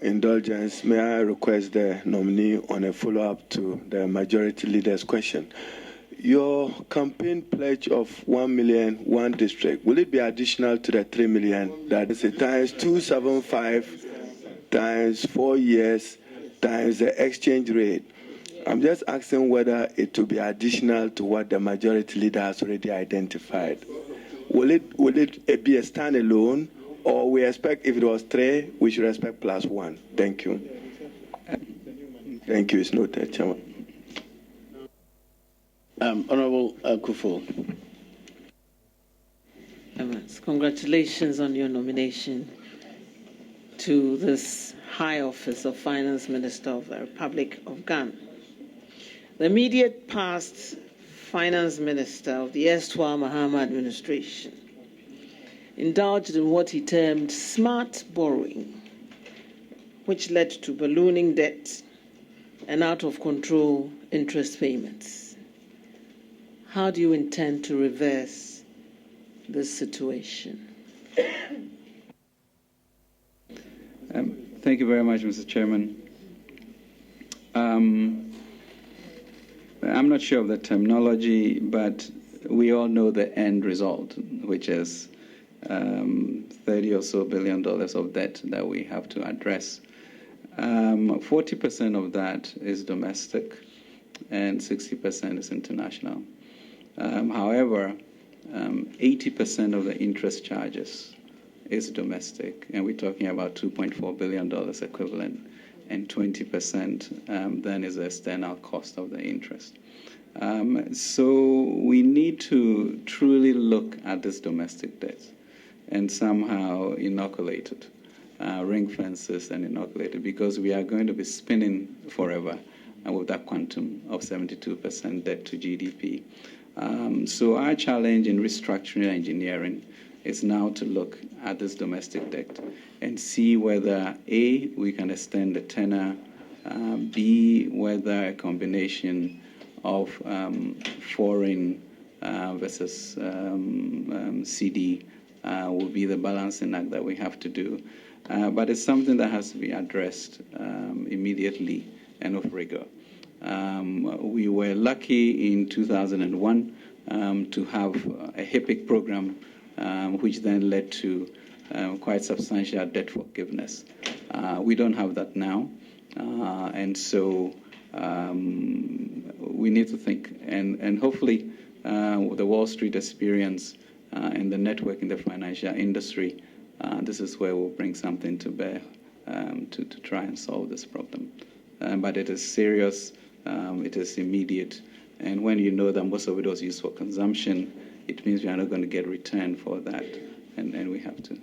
indulgence, may I request the nominee on a follow-up to the majority leader's question? Your campaign pledge of 1 million, one district, will it be additional to the 3 million? That is times 275 times 4 years times the exchange rate. I'm just asking whether it will be additional to what the majority leader has already identified. Will it be a standalone, or we expect if it was 3, we should expect +1? Thank you. Thank you. It's noted, Chairman. Honorable Kufo. Congratulations on your nomination to this high office of Finance Minister of the Republic of Ghana. The immediate past Finance Minister of the erstwhile Mahama administration indulged in what he termed smart borrowing, which led to ballooning debt and out-of-control interest payments. How do you intend to reverse this situation? Thank you very much, Mr. Chairman. I'm not sure of the terminology, but we all know the end result, which is $30 or so billion of debt that we have to address. 40% of that is domestic and 60% is international. However, 80% of the interest charges is domestic, and we're talking about $2.4 billion equivalent, and 20% then is the external cost of the interest. So we need to truly look at this domestic debt and somehow inoculate it, ring fences and inoculate it, because we are going to be spinning forever with that quantum of 72% debt to GDP. So our challenge in restructuring engineering is now to look at this domestic debt and see whether, A, we can extend the tenor, B, whether a combination of foreign versus CD will be the balancing act that we have to do. But it's something that has to be addressed immediately and with rigor. We were lucky in 2001 to have a HIPIC program, which then led to quite substantial debt forgiveness. We don't have that now, and so we need to think. And hopefully, with the Wall Street experience and the network in the financial industry, this is where we'll bring something to bear to try and solve this problem. But it is serious. It is immediate, and when you know that most of it was used for consumption, it means we are not going to get return for that, and we have to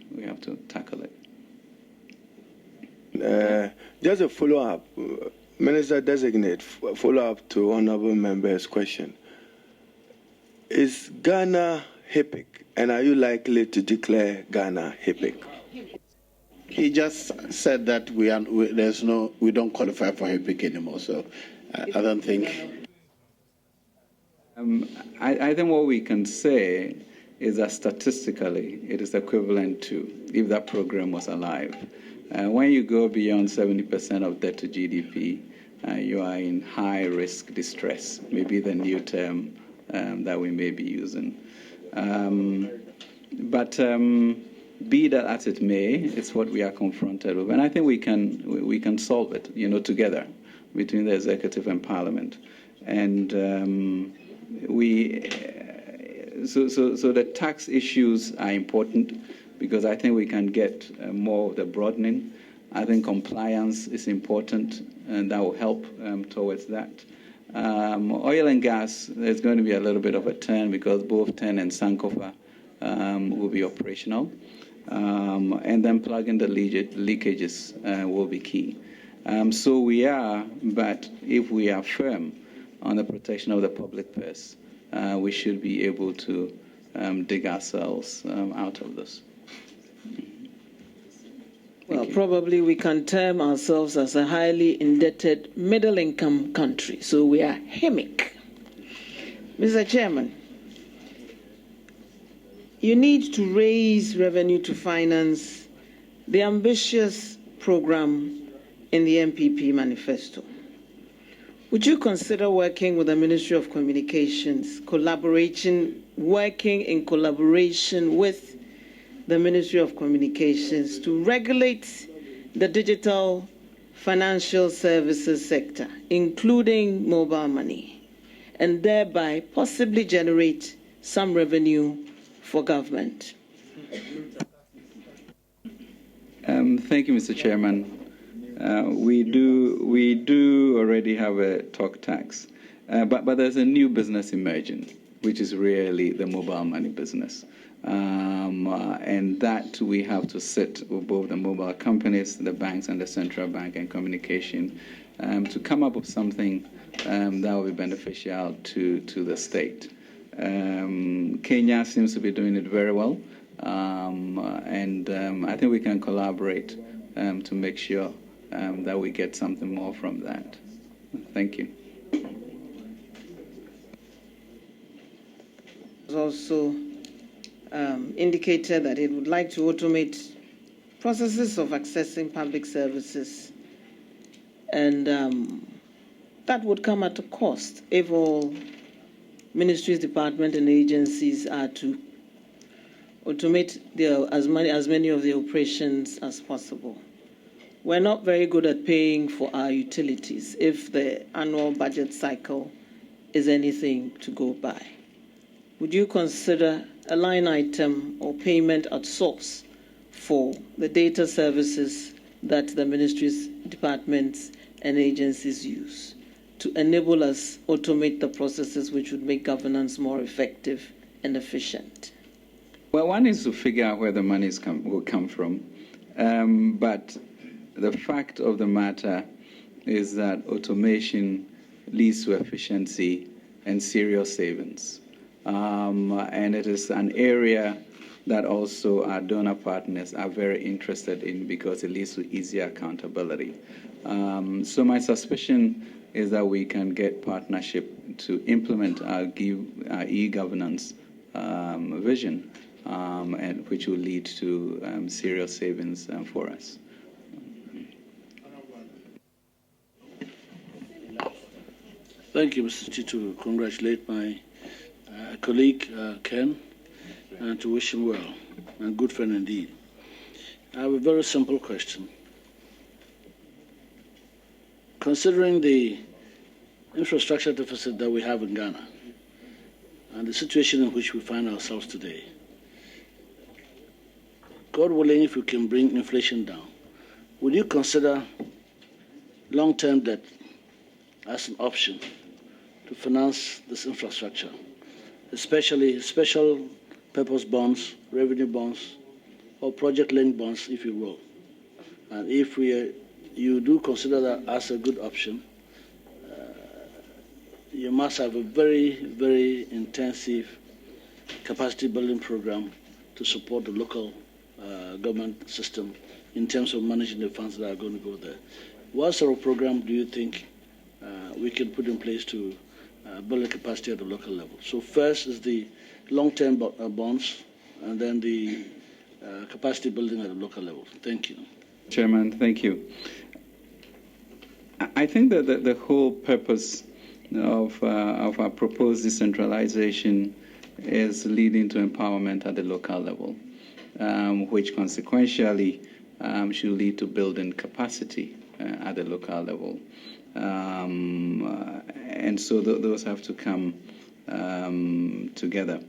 tackle it. Just a follow-up, Minister Designate, follow-up to honourable member's question. Is Ghana HIPIC, and are you likely to declare Ghana HIPIC? He just said that we don't qualify for HIPIC anymore, so I don't think. I think what we can say is that statistically it is equivalent to if that program was alive. When you go beyond 70% of debt to GDP, you are in high-risk distress, maybe the new term that we may be using. But be that as it may, it's what we are confronted with. And I think we can solve it, together between the executive and parliament. And so the tax issues are important because I think we can get more of the broadening. I think compliance is important, and that will help towards that. Oil and gas, there's going to be a little bit of a turn because both TEN and Sankofa will be operational. And then plugging the leakages will be key. So we are, but if we are firm on the protection of the public purse, we should be able to dig ourselves out of this. Well, probably we can term ourselves as a highly indebted middle-income country, so we are HIMIC. Mr. Chairman, you need to raise revenue to finance the ambitious program in the MPP manifesto. Would you consider working with the Ministry of Communications, working in collaboration with the Ministry of Communications to regulate the digital financial services sector, including mobile money, and thereby possibly generate some revenue for government? Thank you, Mr. Chairman. We do already have a talk tax, but there's a new business emerging, which is really the mobile money business. And that we have to sit with both the mobile companies, the banks, and the central bank and communication to come up with something that will be beneficial to the state. Kenya seems to be doing it very well, and I think we can collaborate to make sure that we get something more from that. Thank you. Also indicated that it would like to automate processes of accessing public services, and that would come at a cost if all ministries, departments, and agencies are to automate as many of the operations as possible. We're not very good at paying for our utilities if the annual budget cycle is anything to go by. Would you consider a line item or payment at source for the data services that the ministries, departments, and agencies use to enable us automate the processes which would make governance more effective and efficient? Well, one is to figure out where the money will come from, but the fact of the matter is that automation leads to efficiency and serious savings. And it is an area that also our donor partners are very interested in because it leads to easier accountability. So my suspicion is that we can get partnership to implement our e-governance vision, and which will lead to serious savings for us. Thank you, Mr. Chitu. Congratulate my colleague, Ken, and to wish him well, and good friend indeed. I have a very simple question. Considering the infrastructure deficit that we have in Ghana and the situation in which we find ourselves today, God willing, if we can bring inflation down, would you consider long-term debt as an option to finance this infrastructure, especially special purpose bonds, revenue bonds, or project-linked bonds, if you will? And if you do consider that as a good option, you must have a very, very intensive capacity building program to support the local government system in terms of managing the funds that are going to go there. What sort of program do you think we can put in place to build a capacity at the local level? So first is the long-term bonds, and then the capacity building at the local level. Thank you. Chairman, thank you. I think that the whole purpose of our proposed decentralization is leading to empowerment at the local level, which consequentially should lead to building capacity at the local level. And so those have to come together.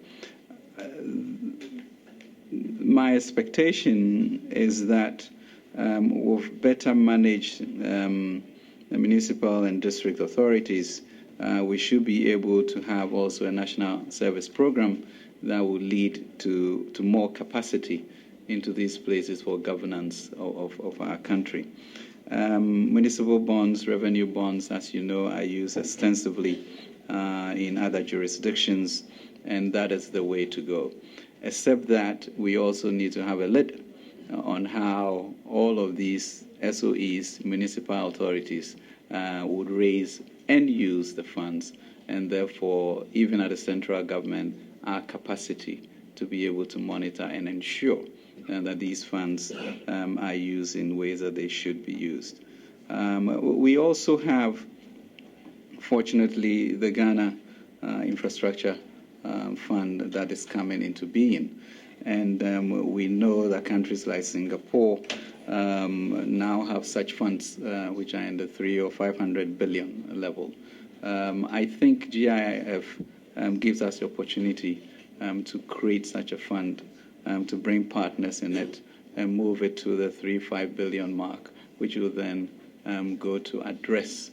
My expectation is that with better managed municipal and district authorities, we should be able to have also a national service program that will lead to more capacity into these places for governance of our country. Municipal bonds, revenue bonds, as you know, are used extensively in other jurisdictions, and that is the way to go. Except that we also need to have a lid on how all of these SOEs, municipal authorities, would raise and use the funds, and therefore, even at the central government, our capacity to be able to monitor and ensure that these funds are used in ways that they should be used. We also have, fortunately, the Ghana Infrastructure Fund that is coming into being. And we know that countries like Singapore now have such funds which are in the 300 or 500 billion level. I think GIIF gives us the opportunity to create such a fund, to bring partners in it and move it to the 3-5 billion mark, which will then go to address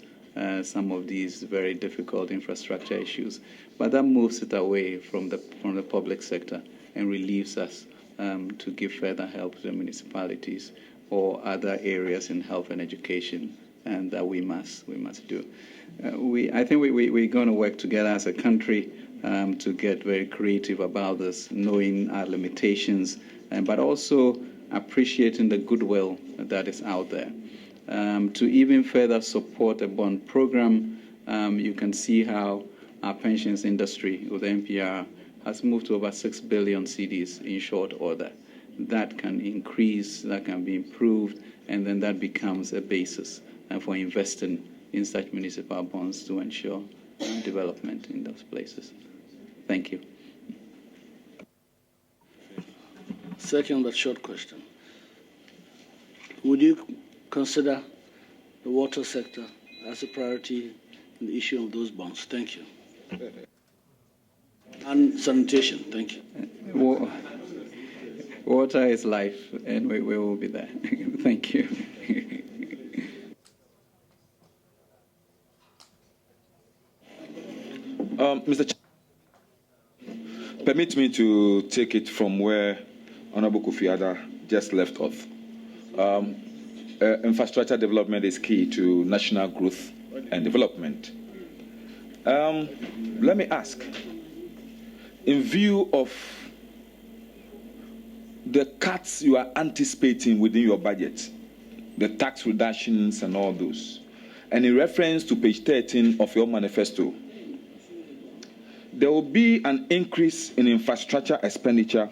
some of these very difficult infrastructure issues. But that moves it away from the public sector and relieves us to give further help to the municipalities or other areas in health and education, and that we must do. I think we're going to work together as a country to get very creative about this, knowing our limitations, but also appreciating the goodwill that is out there. To even further support a bond program, you can see how our pensions industry with the NPR has moved to over 6 billion cedis in short order. That can increase, that can be improved, and then that becomes a basis for investing in such municipal bonds to ensure development in those places. Thank you. Second, but short question. Would you consider the water sector as a priority in the issue of those bonds? Thank you. And sanitation, thank you. Water is life, and we will be there. Thank you. Mr. Permit me to take it from where Honorable Kofi-Atta just left off. Infrastructure development is key to national growth and development. Let me ask, in view of the cuts you are anticipating within your budget, the tax reductions and all those, and in reference to page 13 of your manifesto, there will be an increase in infrastructure expenditure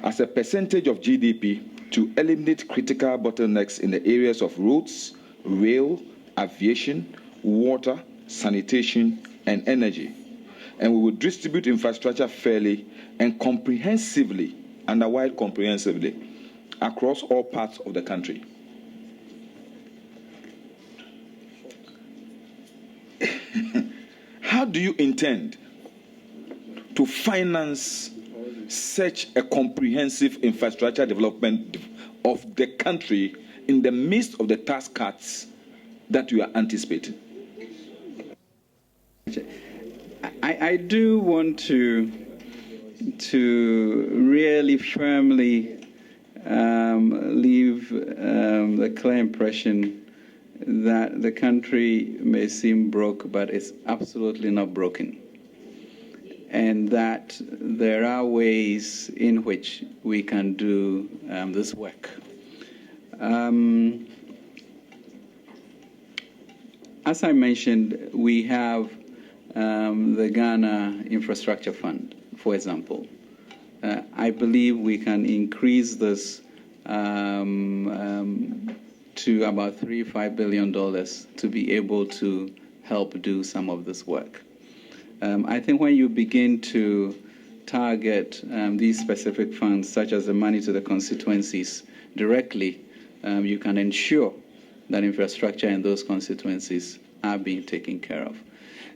as a percentage of GDP to eliminate critical bottlenecks in the areas of roads, rail, aviation, water, sanitation, and energy. And we will distribute infrastructure fairly and comprehensively, underwide comprehensively, across all parts of the country. How do you intend to finance such a comprehensive infrastructure development of the country in the midst of the tax cuts that you are anticipating? I do want to really firmly leave the clear impression that the country may seem broke, but it's absolutely not broken. And that there are ways in which we can do this work. As I mentioned, we have the Ghana Infrastructure Fund, for example. I believe we can increase this to about $3-5 billion to be able to help do some of this work. I think when you begin to target these specific funds, such as the money to the constituencies directly, you can ensure that infrastructure in those constituencies are being taken care of.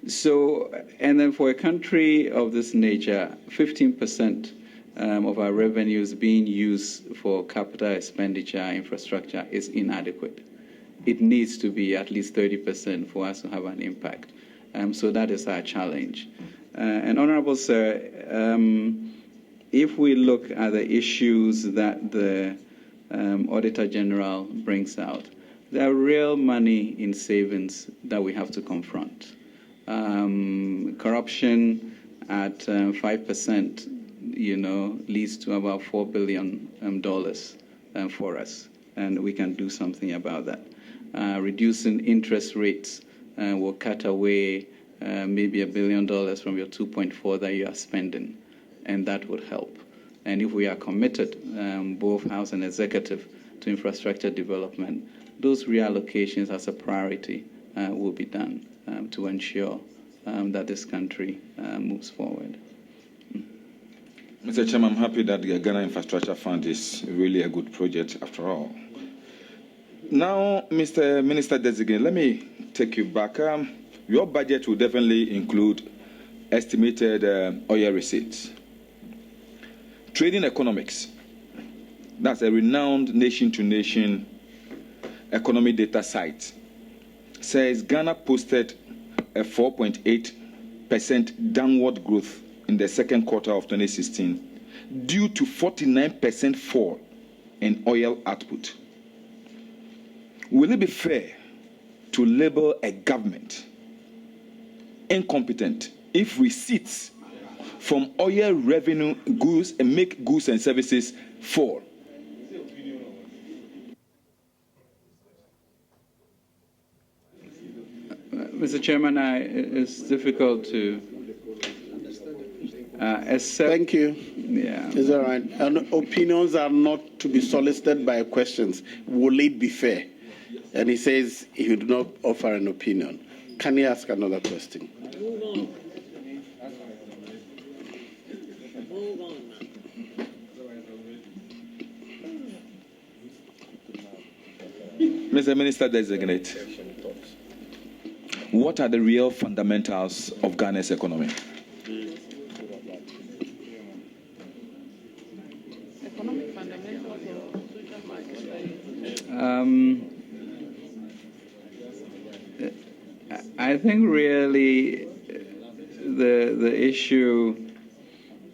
So, and then for a country of this nature, 15% of our revenues being used for capital expenditure infrastructure is inadequate. It needs to be at least 30% for us to have an impact. So that is our challenge. And Honorable Sir, if we look at the issues that the Auditor General brings out, there are real money in savings that we have to confront. Corruption at 5%, leads to about $4 billion for us, and we can do something about that. Reducing interest rates will cut away maybe $1 billion from your 2.4 that you are spending, and that would help. And if we are committed, both House and Executive, to infrastructure development, those reallocations as a priority will be done to ensure that this country moves forward. Mr. Chairman, I'm happy that the Ghana Infrastructure Fund is really a good project after all. Now, Mr. Minister Designate, let me take you back. Your budget will definitely include estimated oil receipts. Trading Economics, that's a renowned nation-to-nation economy data site, says Ghana posted a 4.8% downward growth in the second quarter of 2016 due to 49% fall in oil output. Will it be fair to label a government incompetent if receipts from oil revenue goods and make goods and services fall? Mr. Chairman, it's difficult to accept. Thank you. Yeah. Is that right? And opinions are not to be solicited by questions. Will it be fair? And he says he would not offer an opinion. Can he ask another question? Mr. Minister Designate, what are the real fundamentals of Ghana's economy? Economic fundamentals or social market? I think really the issue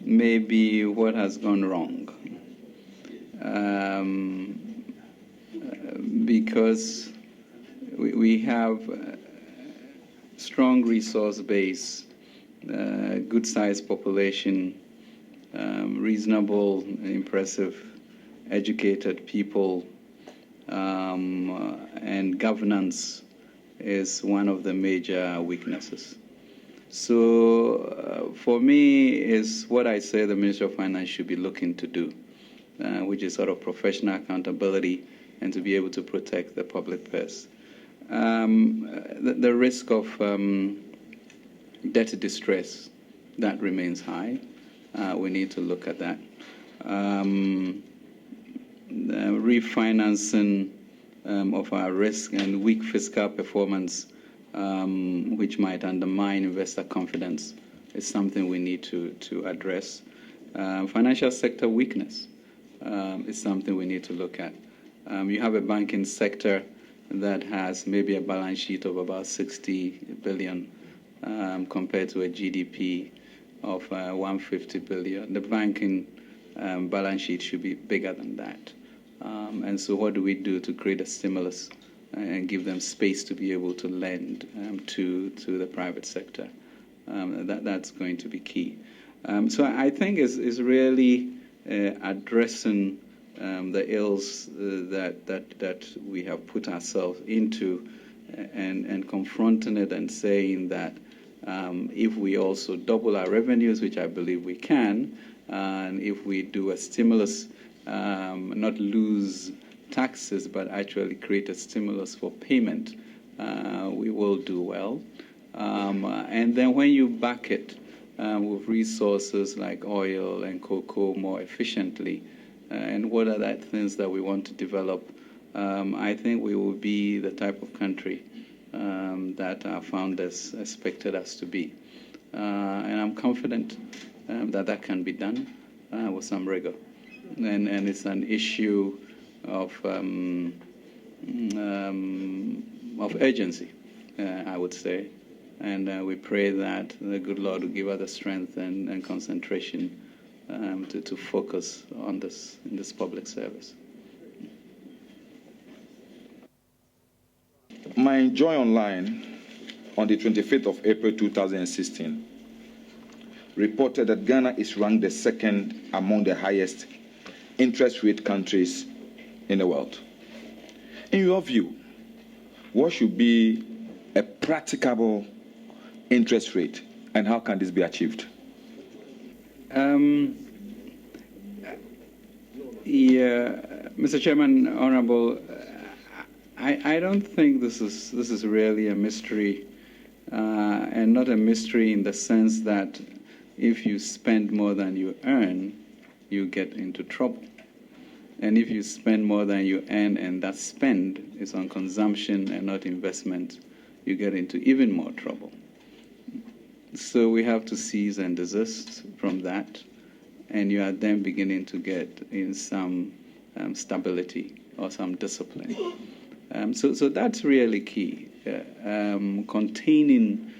may be what has gone wrong. Because we have strong resource base, good sized population, reasonable, impressive, educated people, and governance is one of the major weaknesses. So for me, is what I say the Minister of Finance should be looking to do, which is sort of professional accountability and to be able to protect the public purse. The risk of debt distress, that remains high. We need to look at that. Refinancing of our risk and weak fiscal performance, which might undermine investor confidence, is something we need to address. Financial sector weakness is something we need to look at. You have a banking sector that has maybe a balance sheet of about 60 billion compared to a GDP of 150 billion. The banking balance sheet should be bigger than that. And so what do we do to create a stimulus and give them space to be able to lend to the private sector? That's going to be key. So I think it's really addressing the ills that we have put ourselves into and confronting it and saying that if we also double our revenues, which I believe we can, and if we do a stimulus, not lose taxes, but actually create a stimulus for payment, we will do well. And then when you back it with resources like oil and cocoa more efficiently, and what are the things that we want to develop, I think we will be the type of country that our founders expected us to be. And I'm confident that can be done with some rigor. And it's an issue of urgency, I would say. And we pray that the good Lord will give us the strength and concentration to focus on this in this public service. My Joy Online on the 25th of April 2016 reported that Ghana is ranked the second among the highest interest rate countries in the world. In your view, what should be a practicable interest rate and how can this be achieved? Yeah, Mr. Chairman, Honorable, I don't think this is really a mystery, and not a mystery in the sense that if you spend more than you earn, you get into trouble. And if you spend more than you earn and that spend is on consumption and not investment, you get into even more trouble. So we have to cease and desist from that, and you are then beginning to get in some stability or some discipline. So that's really key, containing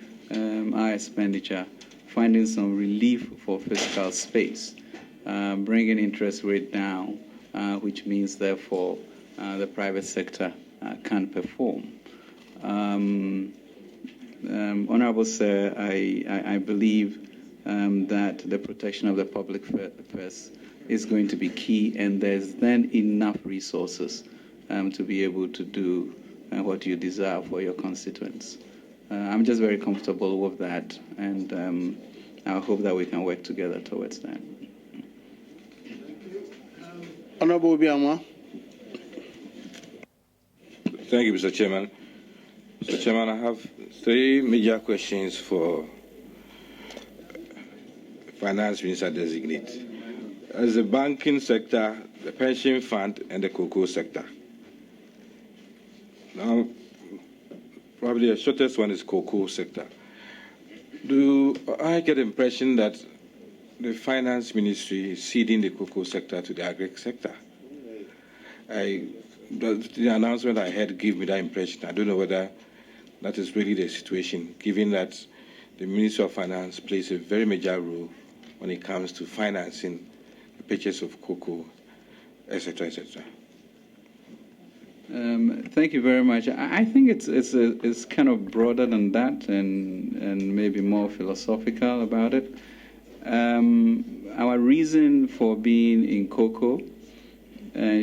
our expenditure, finding some relief for fiscal space, bringing interest rate down, which means, therefore, the private sector can perform. Honorable Sir, I believe that the protection of the public purse is going to be key, and there's then enough resources to be able to do what you desire for your constituents. I'm just very comfortable with that, and I hope that we can work together towards that. Honorable Obiama. Thank you, Mr. Chairman. Mr. Chairman, I have three major questions for Finance Minister Designate. As the banking sector, the pension fund, and the cocoa sector. Now, probably the shortest one is cocoa sector. Do I get the impression that the finance ministry is ceding the cocoa sector to the agri sector? The announcement I heard gave me that impression. I don't know whether that is really the situation, given that the Ministry of Finance plays a very major role when it comes to financing the purchase of cocoa, etc., etc. Thank you very much. I think it's kind of broader than that, and maybe more philosophical about it. Our reason for being in cocoa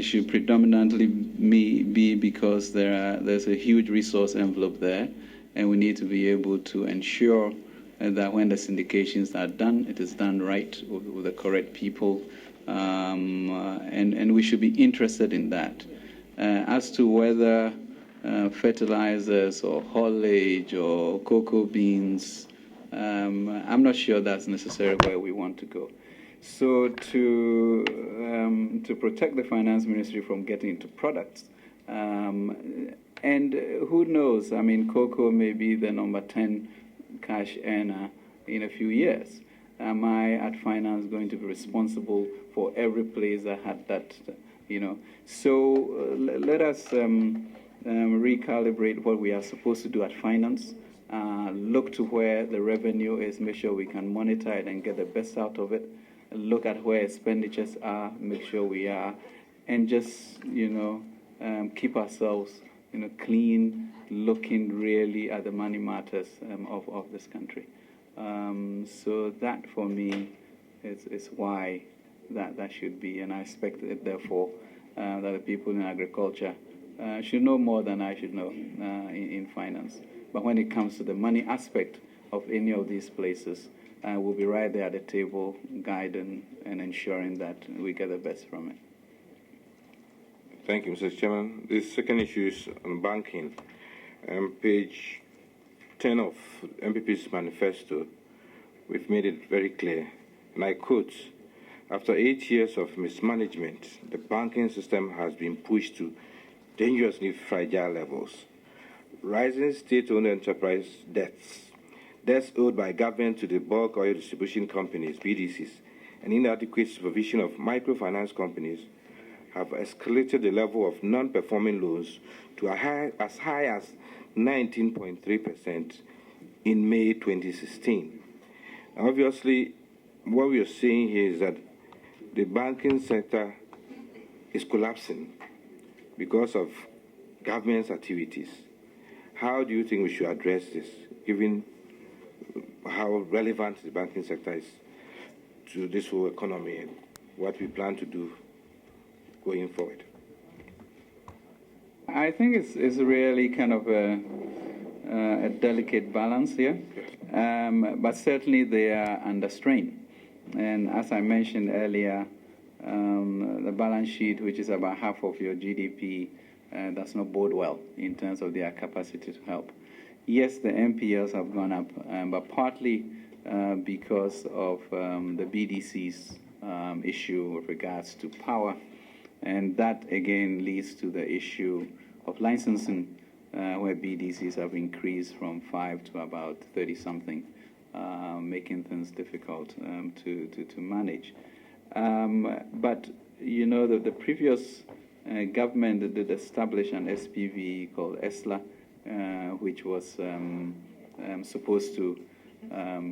should predominantly be because there's a huge resource envelope there, and we need to be able to ensure that when the syndications are done, it is done right with the correct people, and we should be interested in that. As to whether fertilizers or haulage or cocoa beans, I'm not sure that's necessarily where we want to go. So to protect the finance ministry from getting into products, and who knows, I mean, cocoa may be the number 10 cash earner in a few years. Am I at finance going to be responsible for every place that had that, So let us recalibrate what we are supposed to do at finance, look to where the revenue is, make sure we can monitor it and get the best out of it, look at where expenditures are, make sure we are, and just, keep ourselves, clean, looking really at the money matters of this country. So that, for me, is why that should be, and I expect it, therefore, that the people in agriculture should know more than I should know in finance. But when it comes to the money aspect of any of these places, we'll be right there at the table, guiding and ensuring that we get the best from it. Thank you, Mr. Chairman. The second issue is on banking. Page 10 of MPP's manifesto, we've made it very clear, and I quote, "After 8 years of mismanagement, the banking system has been pushed to dangerously fragile levels. Rising state-owned enterprise debts owed by government to the bulk oil distribution companies, BDCs, and inadequate supervision of microfinance companies have escalated the level of non-performing loans to as high as 19.3% in May 2016. Obviously, what we are saying here is that the banking sector is collapsing because of government's activities. How do you think we should address this, given how relevant the banking sector is to this whole economy and what we plan to do going forward? I think it's really kind of a delicate balance here, but certainly they are under strain. And as I mentioned earlier, the balance sheet, which is about half of your GDP, does not bode well in terms of their capacity to help. Yes, the NPLs have gone up, but partly because of the BDC's issue with regards to power, and that again leads to the issue of licensing, where BDCs have increased from 5 to about 30-something, making things difficult to manage. But you know that the previous government did establish an SPV called ESLA, which was supposed to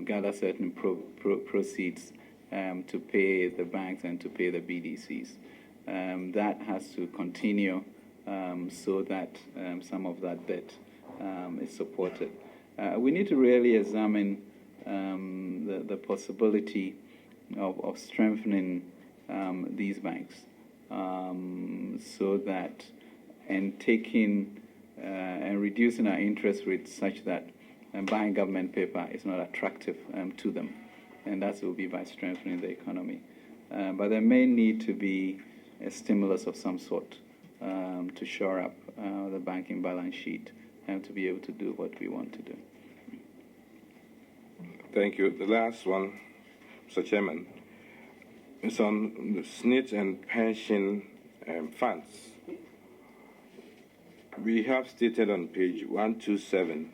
gather certain proceeds to pay the banks and to pay the BDCs. That has to continue so that some of that debt is supported. We need to really examine the possibility of strengthening these banks so that, and taking and reducing our interest rates such that buying government paper is not attractive to them, and that will be by strengthening the economy. But there may need to be a stimulus of some sort to shore up the banking balance sheet and to be able to do what we want to do. Thank you. The last one, Mr. Chairman, is on the SNIT and pension funds. We have stated on page 127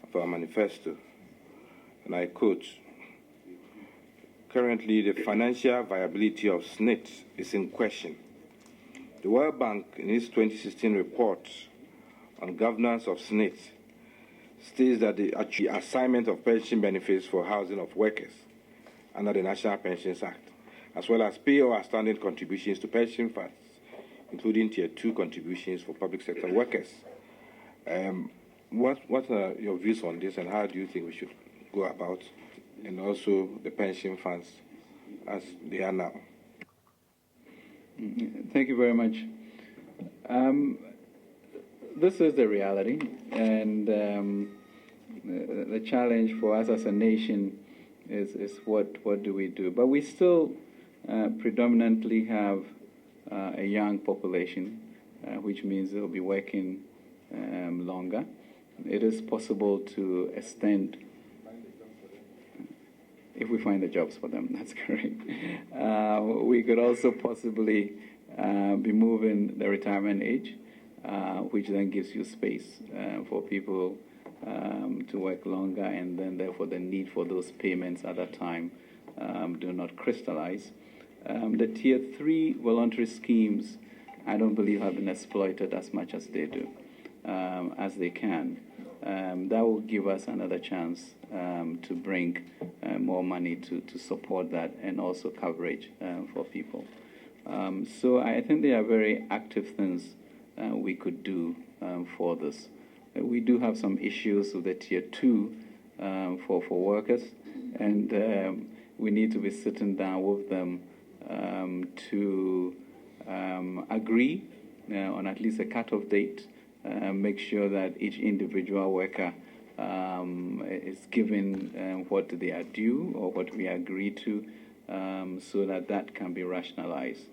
of our manifesto, and I quote, "Currently, the financial viability of SNIT is in question. The World Bank, in its 2016 report on governance of SNIT, states that the assignment of pension benefits for housing of workers under the National Pensions Act, as well as pay or outstanding contributions to pension funds, including Tier 2 contributions for public sector workers." What are your views on this, and how do you think we should go about, and also the pension funds as they are now? Thank you very much. This is the reality, and the challenge for us as a nation is what do we do? But we still predominantly have a young population, which means they'll be working longer. It is possible to extend, if we find the jobs for them, that's correct. We could also possibly be moving the retirement age, which then gives you space for people to work longer, and then therefore the need for those payments at that time do not crystallize. The Tier 3 voluntary schemes, I don't believe have been exploited as much as they do, as they can. That will give us another chance to bring more money to support that, and also coverage for people. So I think there are very active things we could do for this. We do have some issues with the Tier 2 for workers, and we need to be sitting down with them to agree on at least a cutoff date, make sure that each individual worker is given what they are due or what we agree to, so that can be rationalized.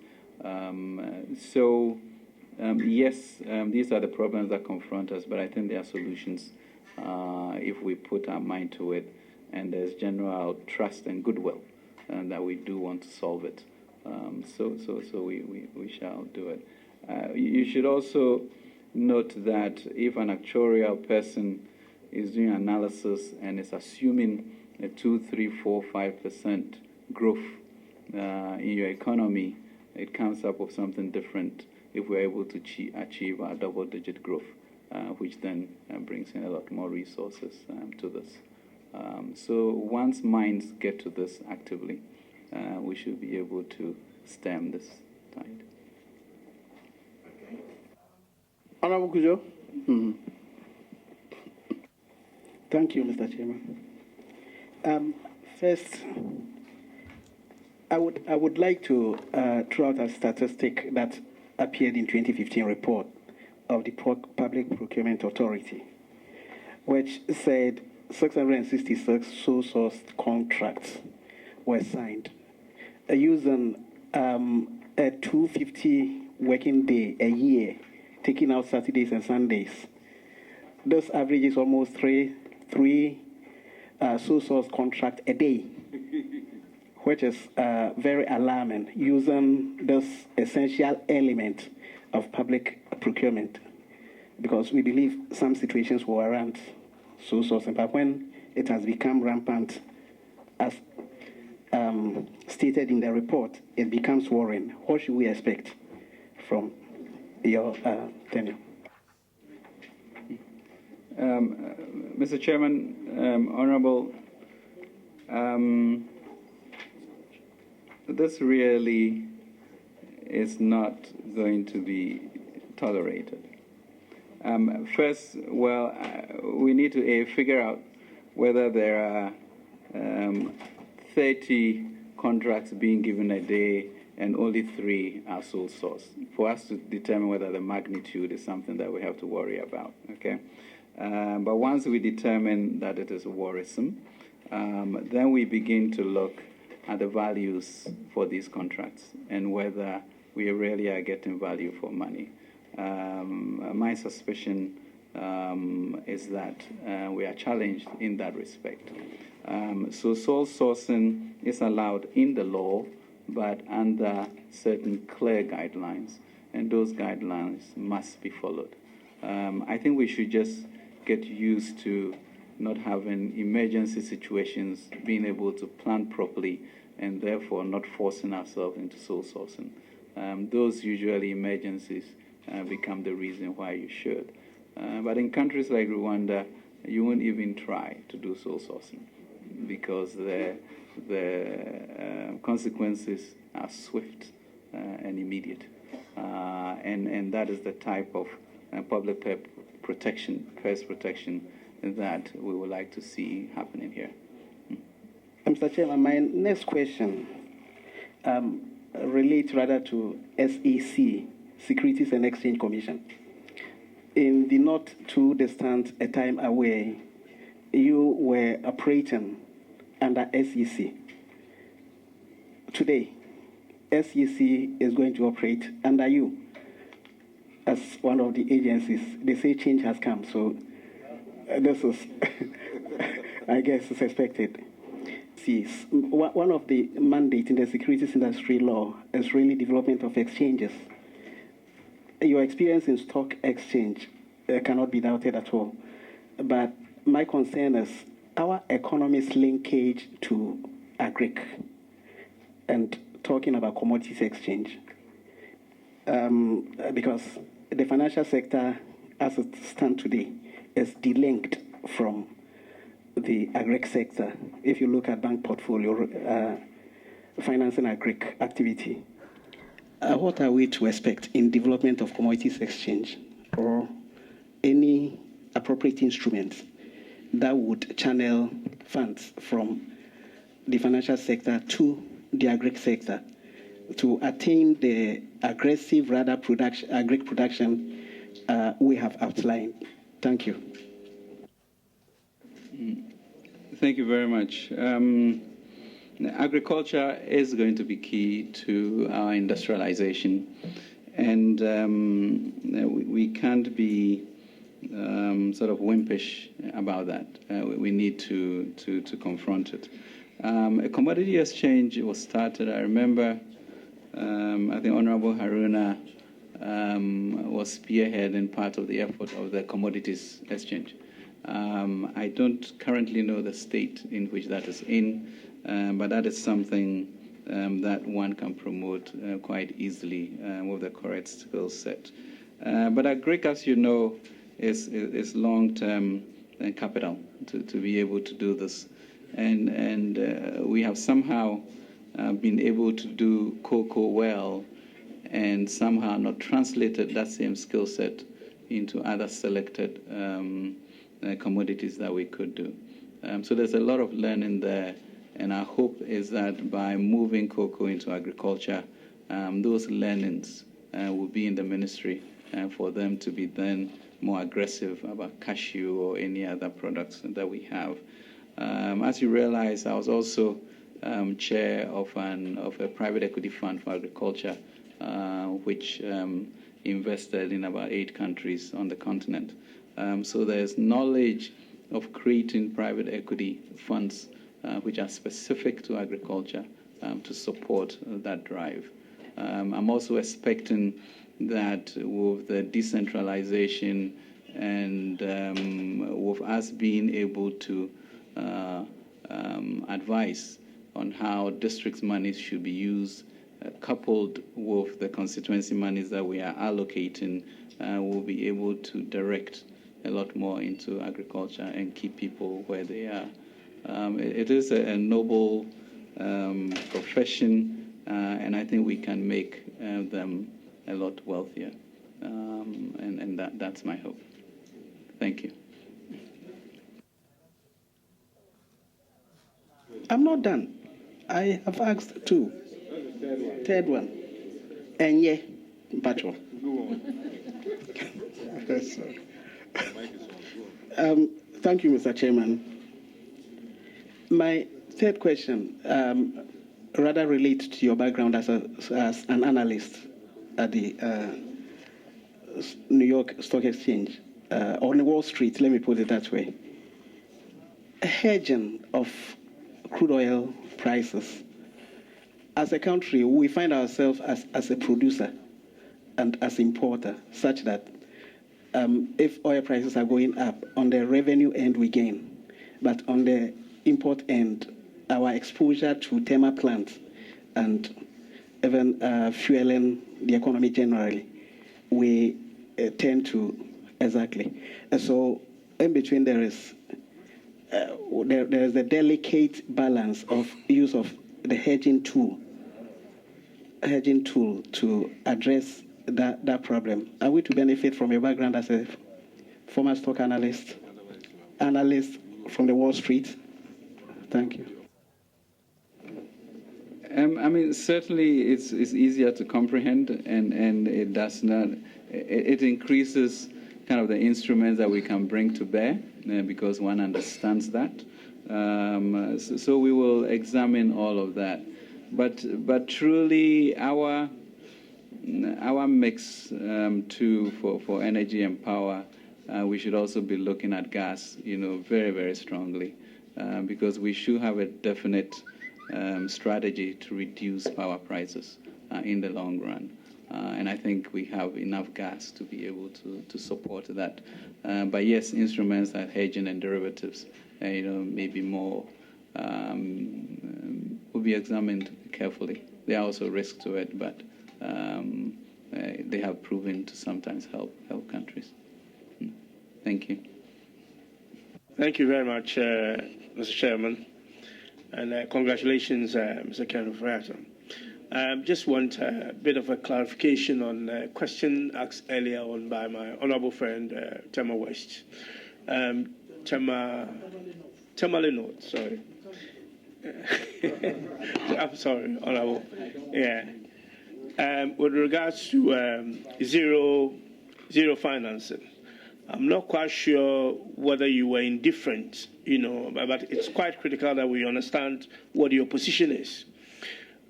Yes, these are the problems that confront us, but I think there are solutions if we put our mind to it, and there's general trust and goodwill, and that we do want to solve it. So we shall do it. You should also note that if an actuarial person is doing analysis and is assuming a 2, 3, 4, 5% growth in your economy, it comes up with something different if we're able to achieve our double-digit growth, which then brings in a lot more resources to this. So once minds get to this actively, we should be able to stem this tide. Honorable Kujo. Mm-hmm. Thank you, Mr. Chairman. First, I would like to throw out a statistic that appeared in 2015 report of the Public Procurement Authority, which said 666 sole source contracts were signed using a 250 working day a year taking out Saturdays and Sundays. This averages almost three sole source contract a day, which is very alarming, using this essential element of public procurement, because we believe some situations will warrant sole sourcing, but when it has become rampant, as stated in the report, it becomes worrying. What should we expect from your tenure? Mr. Chairman, Honorable, this really is not going to be tolerated. First, we need to figure out whether there are 30 contracts being given a day and only 3 are sole source, for us to determine whether the magnitude is something that we have to worry about, okay? But once we determine that it is worrisome, then we begin to look at the values for these contracts and whether we really are getting value for money. My suspicion is that we are challenged in that respect. So sole sourcing is allowed in the law, but under certain clear guidelines, and those guidelines must be followed. I think we should just get used to not having emergency situations, being able to plan properly, and therefore not forcing ourselves into sole sourcing. Those usually emergencies become the reason why you should. But in countries like Rwanda, you won't even try to do sole sourcing because the consequences are swift and immediate. And that is the type of public protection, first protection, that we would like to see happening here. Mr. Chairman, my next question relates rather to SEC, Securities and Exchange Commission. In the not too distant a time away, you were operating under SEC. Today, SEC is going to operate under you as one of the agencies. They say change has come, so this is, I guess, is expected. One of the mandates in the securities industry law is really development of exchanges. Your experience in stock exchange cannot be doubted at all. But my concern is our economy's linkage to agric and talking about commodities exchange. Because the financial sector, as it stands today, is delinked from the agric sector. If you look at bank portfolio, financing agric activity, what are we to expect in development of commodities exchange or any appropriate instruments that would channel funds from the financial sector to the agric sector to attain the aggressive, rather agric production we have outlined? Thank you. Thank you very much. Agriculture is going to be key to our industrialization, and we can't be sort of wimpish about that. We need to confront it. A commodity exchange was started. I remember, I think Honorable Haruna was spearheading part of the effort of the commodities exchange. I don't currently know the state in which that is in, but that is something that one can promote quite easily with the correct skill set. But agric, as you know, is long-term capital to be able to do this. And we have somehow been able to do cocoa well and somehow not translated that same skill set into other selected commodities that we could do. So there's a lot of learning there, and our hope is that by moving cocoa into agriculture, those learnings will be in the ministry for them to be then more aggressive about cashew or any other products that we have. As you realize, I was also chair of a private equity fund for agriculture, which invested in about 8 countries on the continent. So there's knowledge of creating private equity funds which are specific to agriculture to support that drive. I'm also expecting that with the decentralization and with us being able to advise on how districts' monies should be used, coupled with the constituency monies that we are allocating, we'll be able to direct a lot more into agriculture and keep people where they are. It is a noble profession, and I think we can make them a lot wealthier, and that's my hope. Thank you. I'm not done. I have asked 2. Third one. And yeah, Patrol. Thank you, Mr. Chairman. My third question rather relates to your background as an analyst at the New York Stock Exchange, on Wall Street, let me put it that way. Hedging of crude oil prices. As a country, we find ourselves as a producer and as importer, such that if oil prices are going up, on the revenue end we gain, but on the import end, our exposure to thermal plants and even fueling the economy generally, we tend to exactly. And so in between there is a delicate balance of use of the hedging tool to address that problem. Are we to benefit from your background as a former stock analyst from the Wall Street? Thank you. I mean, certainly it's easier to comprehend, and it does not. It increases kind of the instruments that we can bring to bear because one understands that. So we will examine all of that. But truly, our mix for energy and power, we should also be looking at gas, very, very strongly, because we should have a definite strategy to reduce power prices in the long run. And I think we have enough gas to be able to support that. But yes, instruments like hedging and derivatives, maybe more, will be examined carefully. There are also risks to it, but they have proven to sometimes help countries. Thank you. Thank you very much, Mr. Chairman, and congratulations, Mr. Ofori-Atta. Just want a bit of a clarification on a question asked earlier on by my honourable friend, Tema West. Tema Lenot, sorry. I'm sorry, honourable. Yeah. With regards to zero financing, I'm not quite sure whether you were indifferent, but it's quite critical that we understand what your position is.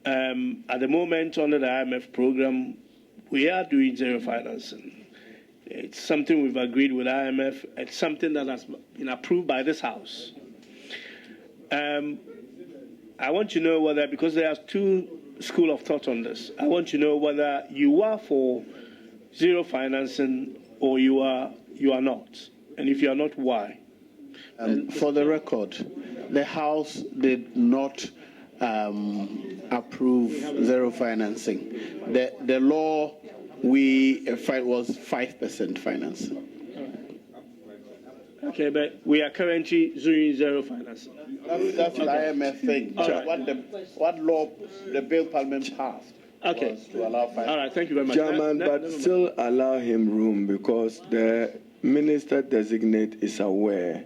At the moment, under the IMF program, we are doing zero financing. It's something we've agreed with IMF. It's something that has been approved by this House. I want to know whether, because there are 2 schools of thought on this, I want to know whether you are for zero financing or you are not. And if you are not, why? For the record, the House did not approve zero financing. The law we filed was 5% financing. Okay, but we are currently doing zero financing. That's the IMF thing. Right. What law the bill Parliament passed was to allow finance. All right, thank you very much. Chairman, but still allow him room because the minister-designate is aware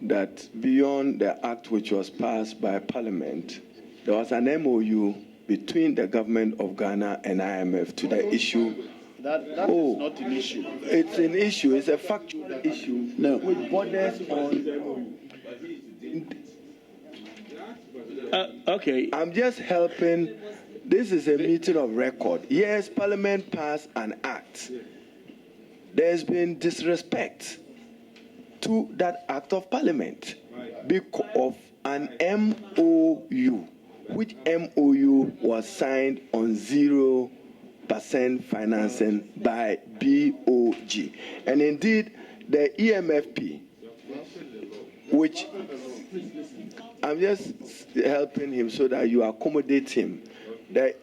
that beyond the act which was passed by Parliament, there was an MOU between the government of Ghana and IMF to the issue. That is not an issue. It's an issue. It's a factual issue. No. Which borders on. Okay. I'm just helping This is a meeting of record. Yes, Parliament passed an act. There's been disrespect to that act of Parliament because of an MOU, which MOU was signed on 0% financing by BOG. And indeed, the EMFP, which I'm just helping him so that you accommodate him. The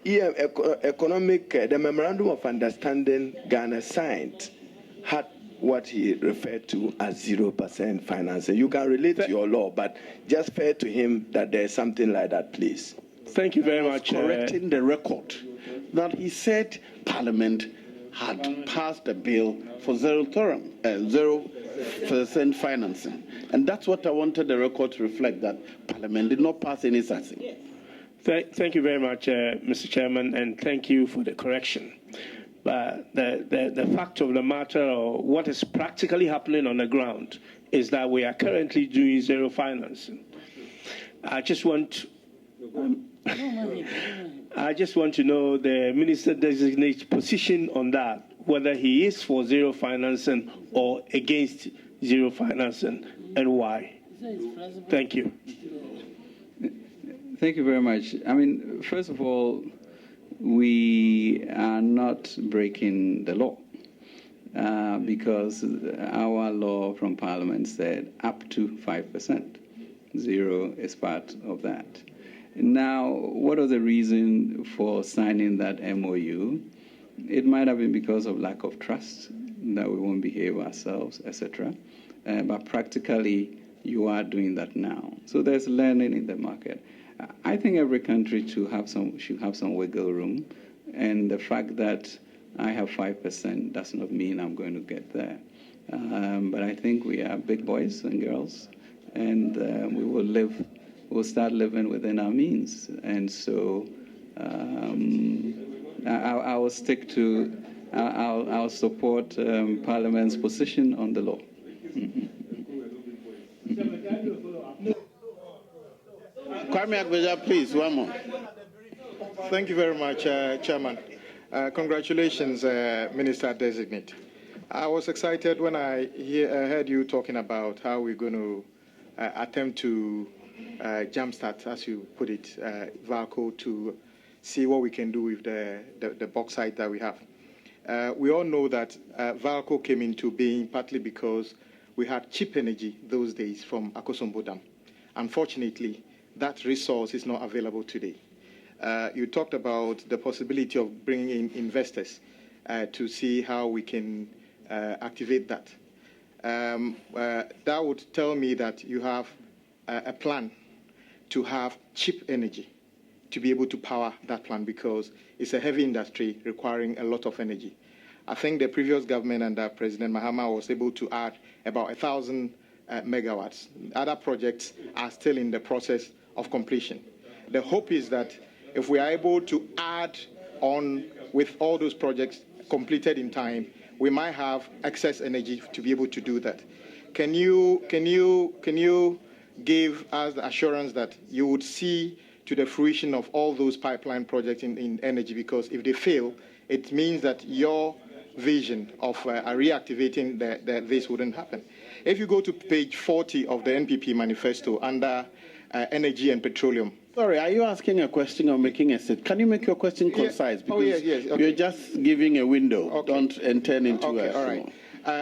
the Memorandum of Understanding Ghana signed had what he referred to as 0% financing. You can relate to your law, but just fair to him that there's something like that, please. Thank you very much. Correcting the record that he said Parliament had passed a bill for 0% financing. And that's what I wanted the record to reflect, that Parliament did not pass any such thing. Thank you very much, Mr. Chairman, and thank you for the correction. But the fact of the matter, or what is practically happening on the ground, is that we are currently doing zero financing. I just want to know the Minister Designate's position on that, whether he is for zero financing or against zero financing, and why. Thank you. Thank you very much. I mean, first of all, we are not breaking the law because our law from Parliament said up to 5%. Zero is part of that. Now, what was the reason for signing that MOU? It might have been because of lack of trust, that we won't behave ourselves, etc. But practically, you are doing that now. So there's learning in the market. I think every country should have some wiggle room, and the fact that I have 5% does not mean I'm going to get there. But I think we are big boys and girls, and we'll start living within our means. And so I will stick to, I'll support Parliament's position on the law. Kwame Agbeja, please, one more. Thank you very much, Chairman. Congratulations, Minister Designate. I was excited when I heard you talking about how we're going to attempt to jumpstart, as you put it, VALCO, to see what we can do with the bauxite that we have. We all know that VALCO came into being partly because we had cheap energy those days from Akosombo Dam. Unfortunately, that resource is not available today. You talked about the possibility of bringing in investors to see how we can activate that. That would tell me that you have a plan to have cheap energy to be able to power that plant, because it's a heavy industry requiring a lot of energy. I think the previous government under President Mahama was able to add about 1,000 megawatts. Other projects are still in the process of completion. The hope is that if we are able to add on with all those projects completed in time, we might have excess energy to be able to do that. Can you give us the assurance that you would see to the fruition of all those pipeline projects in energy? Because if they fail, it means that your vision of reactivating this wouldn't happen. If you go to page 40 of the NPP manifesto under energy and petroleum. Sorry, are you asking a question or making a statement? Can you make your question concise? Because yes. Okay. You're just giving a window. Okay. Don't turn into okay, all right.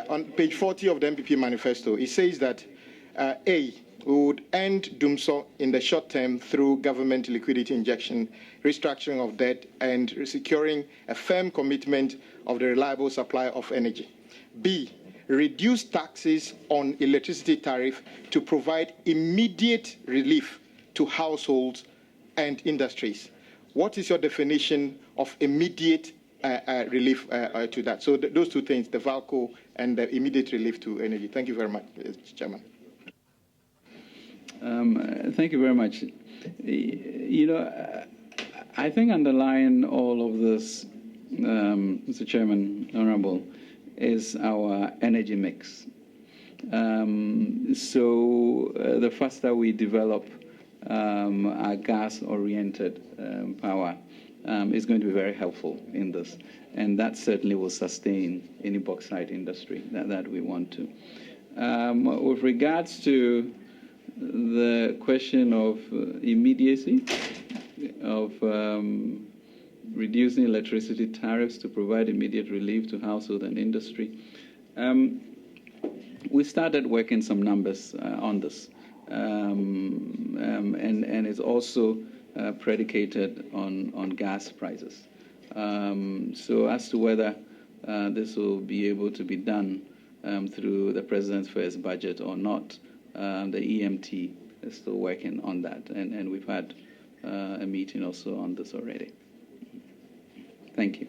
On page 40 of the NPP manifesto, it says that we would end DUMSO in the short term through government liquidity injection, restructuring of debt, and securing a firm commitment of the reliable supply of energy. B, reduce taxes on electricity tariff to provide immediate relief to households and industries. What is your definition of immediate relief to that? So those two things, the VALCO and the immediate relief to energy. Thank you very much, Chairman. Thank you very much. I think underlying all of this, Mr. Chairman, Honorable, is our energy mix. So the faster we develop our gas-oriented power, is going to be very helpful in this. And that certainly will sustain any bauxite industry that we want to. With regards to the question of immediacy, of reducing electricity tariffs to provide immediate relief to household and industry, we started working some numbers on this. And it's also predicated on gas prices. So as to whether this will be able to be done through the President's first budget or not, the EMT is still working on that, and we've had a meeting also on this already. Thank you.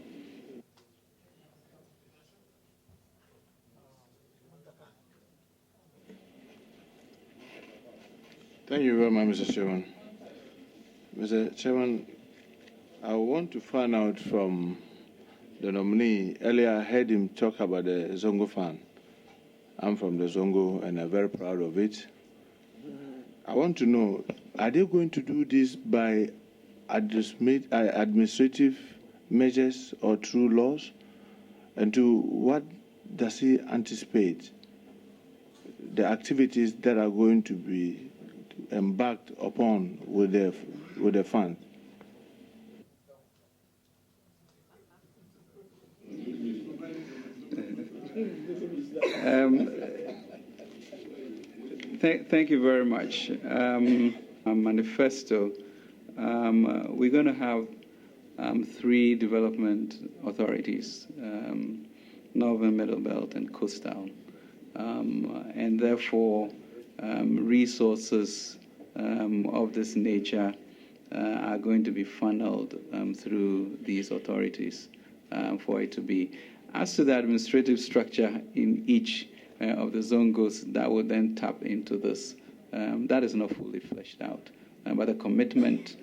Thank you very much, Mr. Chairman. Mr. Chairman, I want to find out from the nominee. Earlier, I heard him talk about the Zongo Fund. I'm from the Zongo, and I'm very proud of it. I want to know, are they going to do this by administrative measures or through laws? And to what does he anticipate the activities that are going to be embarked upon with the fund? Thank you very much. Our manifesto, we're going to have 3 development authorities, Northern, Middle Belt, and Coastal. And therefore, resources of this nature are going to be funneled through these authorities for it to be. As to the administrative structure in each of the Zongos that would then tap into this, that is not fully fleshed out. But the commitment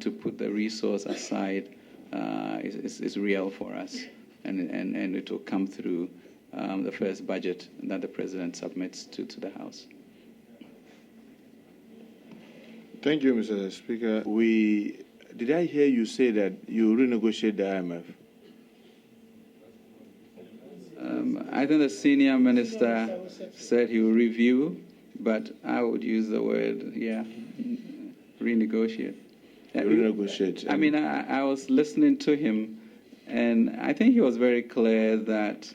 to put the resource aside is real for us, and it will come through the first budget that the President submits to the House. Thank you, Mr. Speaker. Did I hear you say that you renegotiate the IMF? I think the senior minister said he will review, but I would use the word, renegotiate. Renegotiate. I mean, I was listening to him, and I think he was very clear that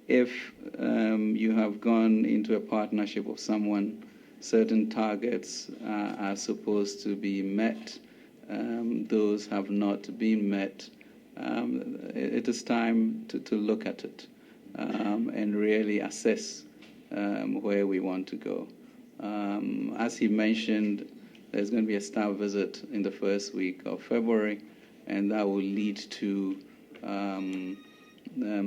if you have gone into a partnership with someone, certain targets are supposed to be met. Those have not been met. It is time to look at it and really assess where we want to go. As he mentioned, there's going to be a staff visit in the first week of February, and that will lead to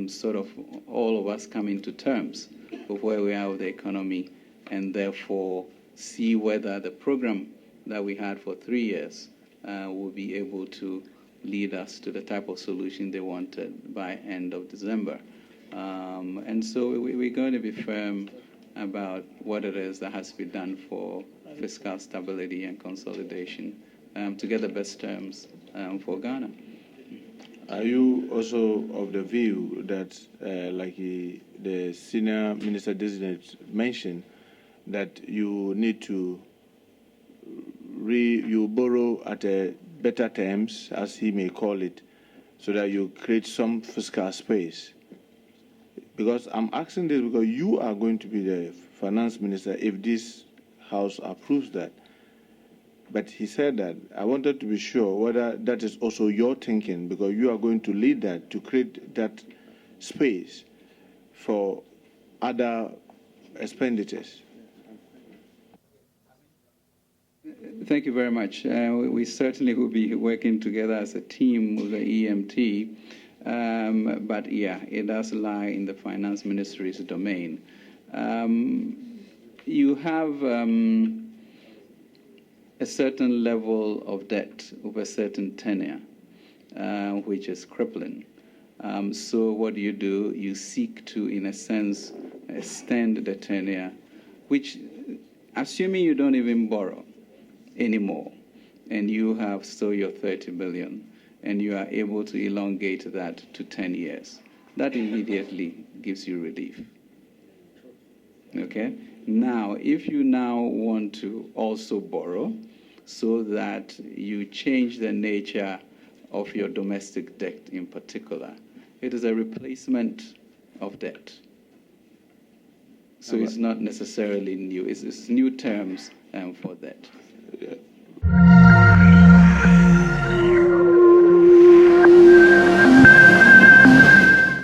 sort of all of us coming to terms with where we are with the economy, and therefore see whether the program that we had for 3 years will be able to lead us to the type of solution they wanted by end of December. And so we're going to be firm about what it is that has to be done for fiscal stability and consolidation to get the best terms for Ghana. Are you also of the view that, like the senior minister designate mentioned, that you need to you borrow at a better terms, as he may call it, so that you create some fiscal space? Because I'm asking this because you are going to be the finance minister if this House approves that. But he said that. I wanted to be sure whether that is also your thinking, because you are going to lead that, to create that space for other expenditures. Thank you very much. We certainly will be working together as a team with the EMT. But yeah, it does lie in the finance ministry's domain. You have a certain level of debt over a certain tenure, which is crippling. So what do? You seek to, in a sense, extend the tenure, which, assuming you don't even borrow anymore, and you have still your 30 billion, and you are able to elongate that to 10 years. That immediately gives you relief. Okay? Now, if you now want to also borrow so that you change the nature of your domestic debt in particular, it is a replacement of debt. So it's not necessarily new. It's new terms for that.